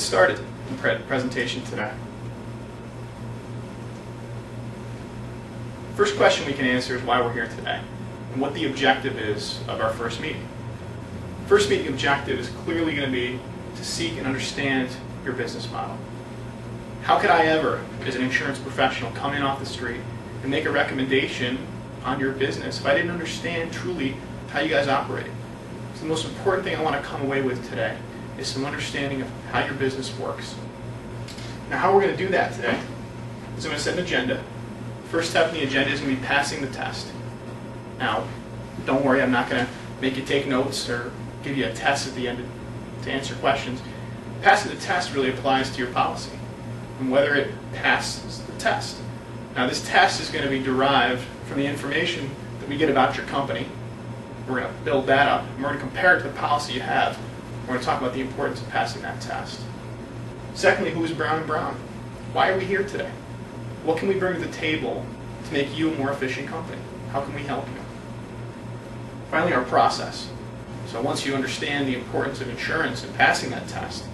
Started the presentation today. First question we can answer is why we're here today and what the objective is of our first meeting. First meeting objective is clearly going to be to seek and understand your business model. How could I ever, as an insurance professional, come in off the street and make a recommendation on your business if I didn't understand truly how you guys operate? So the most important thing I want to come away with today is some understanding of how your business works. Now, how we're going to do that today is I'm going to set an agenda. First step in the agenda is going to be passing the test. Now, don't worry, I'm not going to make you take notes or give you a test at the end to answer questions. Passing the test really applies to your policy and whether it passes the test. Now, this test is going to be derived from the information that we get about your company. We're going to build that up, and we're going to compare it to the policy you have. We're going to talk about the importance of passing that test. Secondly, who is Brown & Brown? Why are we here today? What can we bring to the table to make you a more efficient company? How can we help you? Finally, our process. So once you understand the importance of insurance and passing that test,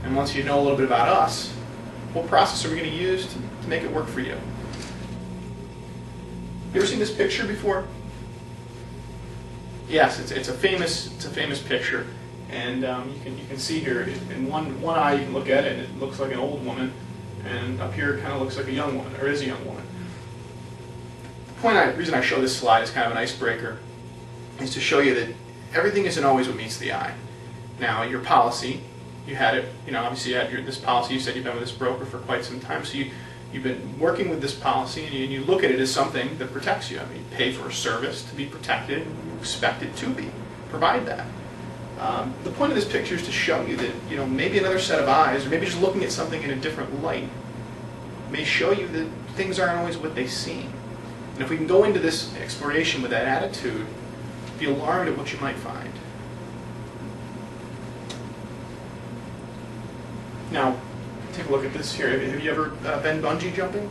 and once you know a little bit about us, what process are we going to use to make it work for you? You ever seen this picture before? Yes, it's a famous picture. And you can see here, in one eye you can look at it and it looks like an old woman, and up here it kind of looks like a young woman, or is a young woman. The reason I show this slide is kind of an icebreaker, is to show you that everything isn't always what meets the eye. Now, your policy, you had it, obviously you had this policy, you said you've been with this broker for quite some time, so you've been working with this policy and you look at it as something that protects you. I mean, you pay for a service to be protected, and you expect it to provide that. The point of this picture is to show you that maybe another set of eyes, or maybe just looking at something in a different light, may show you that things aren't always what they seem. And if we can go into this exploration with that attitude, be alarmed at what you might find. Now, take a look at this here. Have you ever been bungee jumping?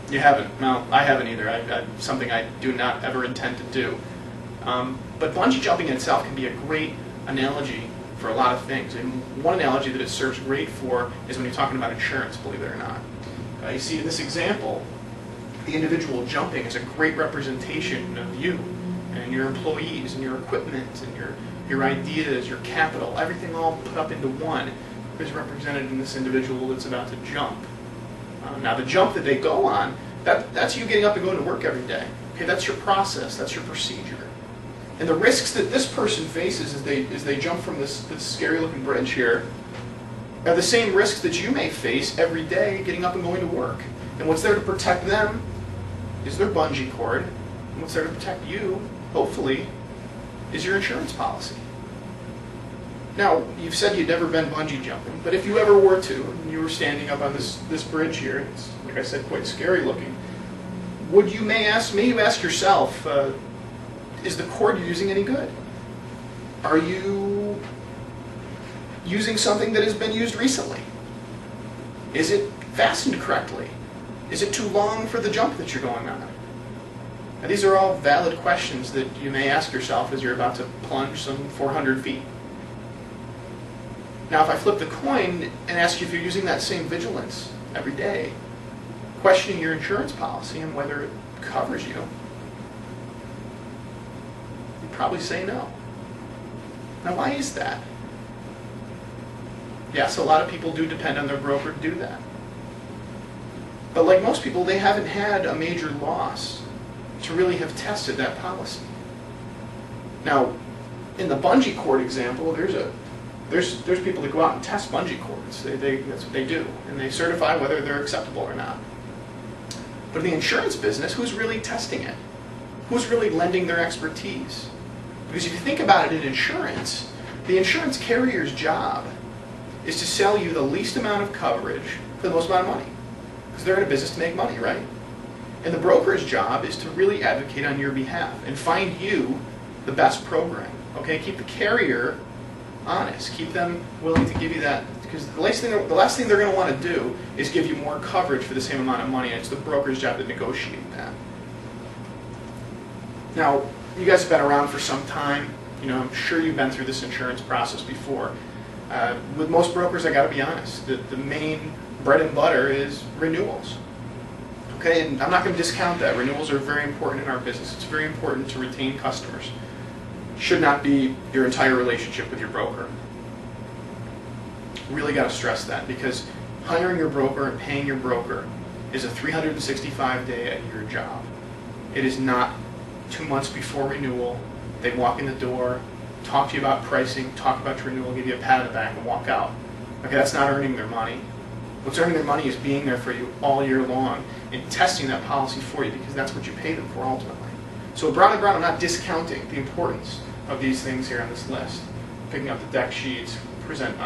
You haven't? Well, I haven't either. Something I do not ever intend to do. But bungee jumping in itself can be a great analogy for a lot of things. And one analogy that it serves great for is when you're talking about insurance, believe it or not. You see in this example, the individual jumping is a great representation of you and your employees and your equipment and your ideas, your capital, everything all put up into one is represented in this individual that's about to jump. Now the jump that they go on, that's you getting up and going to work every day. Okay, that's your process, that's your procedure. And the risks that this person faces as they jump from this scary looking bridge here are the same risks that you may face every day getting up and going to work. And what's there to protect them is their bungee cord. And what's there to protect you, hopefully, is your insurance policy. Now, you've said you'd never been bungee jumping, but if you ever were to, and you were standing up on this bridge here, it's, like I said, quite scary looking, may you ask yourself, is the cord you're using any good? Are you using something that has been used recently? Is it fastened correctly? Is it too long for the jump that you're going on? Now, these are all valid questions that you may ask yourself as you're about to plunge some 400 feet. Now, if I flip the coin and ask you if you're using that same vigilance every day, questioning your insurance policy and whether it covers you, you'd probably say no. Now, why is that? Yes, a lot of people do depend on their broker to do that. But like most people, they haven't had a major loss to really have tested that policy. Now, in the bungee cord example, there's people that go out and test bungee cords. That's what they do, and they certify whether they're acceptable or not. But in the insurance business, who's really testing it? Who's really lending their expertise? Because if you think about it in insurance, the insurance carrier's job is to sell you the least amount of coverage for the most amount of money. Because they're in a business to make money, right? And the broker's job is to really advocate on your behalf and find you the best program. Okay, keep the carrier honest. Keep them willing to give you that, because the last thing they're going to want to do is give you more coverage for the same amount of money, and it's the broker's job to negotiate that. Now, you guys have been around for some time. I'm sure you've been through this insurance process before. With most brokers, I got to be honest, the main bread and butter is renewals. Okay, and I'm not going to discount that. Renewals are very important in our business. It's very important to retain customers. Should not be your entire relationship with your broker. Really got to stress that, because hiring your broker and paying your broker is a 365-day-a-year job. It is not 2 months before renewal. They walk in the door, talk to you about pricing, talk about your renewal, give you a pat on the back, and walk out. Okay, that's not earning their money. What's earning their money is being there for you all year long and testing that policy for you, because that's what you pay them for ultimately. So at Brown & Brown, I'm not discounting the importance of these things here on this list. Picking up the deck sheets, present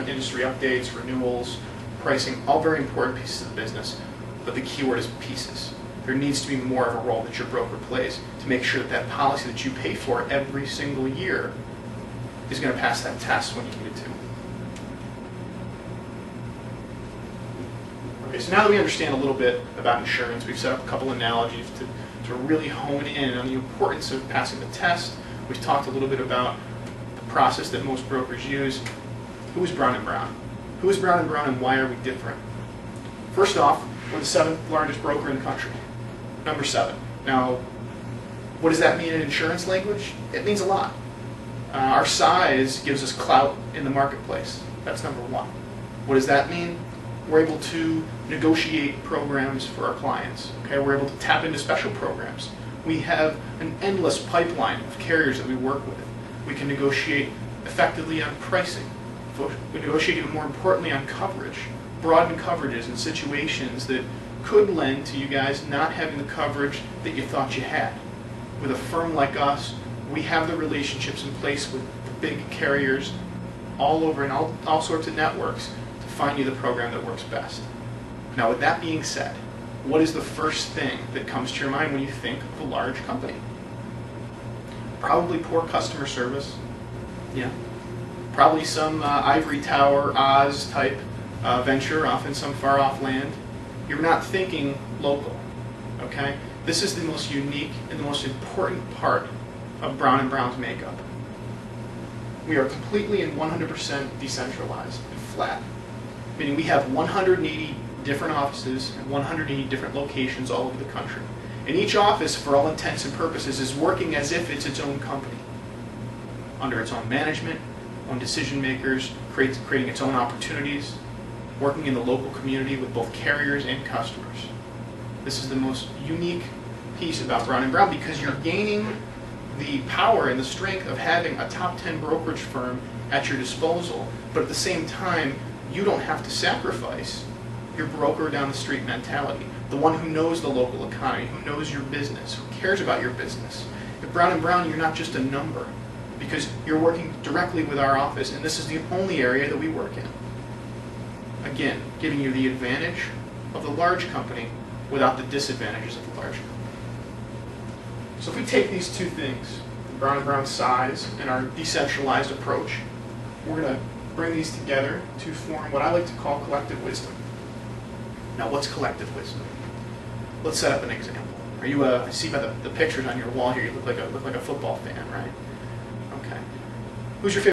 industry updates, renewals, pricing, all very important pieces of the business, but the key word is pieces. There needs to be more of a role that your broker plays to make sure that that policy that you pay for every single year is going to pass that test when you need it to. Okay, so now that we understand a little bit about insurance, we've set up a couple analogies to really hone in on the importance of passing the test. We've talked a little bit about the process that most brokers use. Who is Brown & Brown? Who is Brown & Brown, and why are we different? First off, we're the 7th largest broker in the country. Number 7. Now, what does that mean in insurance language? It means a lot. Our size gives us clout in the marketplace. That's number 1. What does that mean? We're able to negotiate programs for our clients. Okay, we're able to tap into special programs. We have an endless pipeline of carriers that we work with. We can negotiate effectively on pricing. We negotiate even more importantly on coverage. Broaden coverages in situations that could lend to you guys not having the coverage that you thought you had. With a firm like us, we have the relationships in place with the big carriers all over and all sorts of networks to find you the program that works best. Now, with that being said, what is the first thing that comes to your mind when you think of a large company? Probably poor customer service. Yeah. Probably some ivory tower, Oz type venture off in some far off land. You're not thinking local. Okay? This is the most unique and the most important part of Brown & Brown's makeup. We are completely and 100% decentralized and flat, meaning we have 180 different offices and 180 different locations all over the country. And each office, for all intents and purposes, is working as if it's its own company, under its own management, own decision makers, creating its own opportunities, working in the local community with both carriers and customers. This is the most unique piece about Brown & Brown, because you're gaining the power and the strength of having a top 10 brokerage firm at your disposal, but at the same time, you don't have to sacrifice your broker down the street mentality, the one who knows the local economy, who knows your business, who cares about your business. At Brown & Brown, you're not just a number, because you're working directly with our office, and this is the only area that we work in. Again, giving you the advantage of the large company without the disadvantages of the large company. So if we take these two things, Brown & Brown's size and our decentralized approach, we're going to bring these together to form what I like to call collective wisdom. Now, what's collective wisdom? Let's set up an example. Are you I see by the pictures on your wall here, you look like a football fan, right? Okay. Who's your favorite